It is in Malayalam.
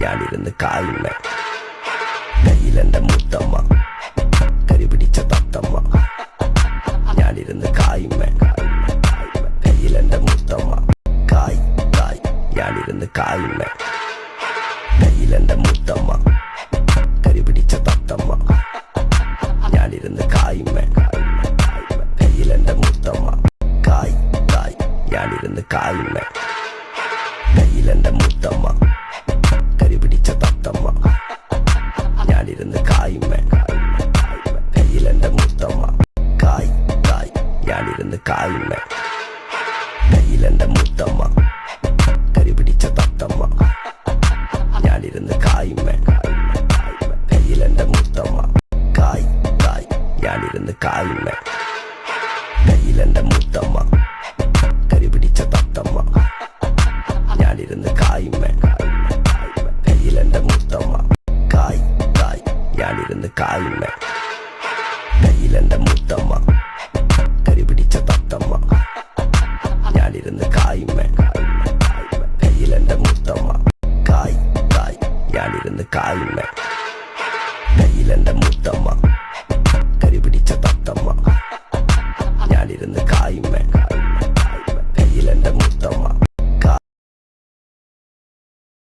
ഞാനിരുന്ന് കായുമ്മ കയ്യിലെന്റെ മുത്തമ്മ കരിപിടിച്ച തത്തമ്മ ഞാനിരുന്ന് കായുമ്മ കയ്യിലെന്റെ മുത്തമ്മ കായ് കായ് ഞാനിരുന്ന് കായുമ്മ കയ്യിലെന്റെ മുത്തമ്മ കരിപിടിച്ച തത്തമ്മ ഞാനിരുന്ന് കായുമ്മ കയ്യിലെന്റെ മുത്തമ്മ കായ് കായ് ഞാനിരുന്ന് കായുമ്മ കയ്യിലെന്റെ മുത്തമ്മ കരിപിടിച്ച തത്തമ്മ ഞാനിരുന്ന് കായുമ്മ കയ്യിലെന്റെ മുത്തമ്മ കായ് കായ് ഞാനിരുന്ന് കായുമ്മ കയ്യിലെന്റെ മുത്തമ്മ കരിപിടിച്ച തത്തമ്മ ഞാനിരുന്ന് കായുമ്മ കയ്യിലെന്റെ മുത്തമ്മ കായ് കായ് ഞാനിരുന്ന് കായുമ്മ കയ്യിലെന്റെ മുത്തമ്മ കരിപിടിച്ച തത്തമ്മ ഞാനിരുന്ന് കായുമ്മ കയ്യിലെന്റെ മുത്തമ്മ കായ് കായ് ഞാനിരുന്ന് കായുമ്മ കയ്യിലെന്റെ മുത്തമ്മ കരിപിടിച്ച തത്തമ്മ ഞാനിരുന്ന് കായുമ്മ കയ്യിലെന്റെ മുത്തമ്മ കായ് കായ് ഞാനിരുന്ന് കായുമ്മ കയ്യിലെന്റെ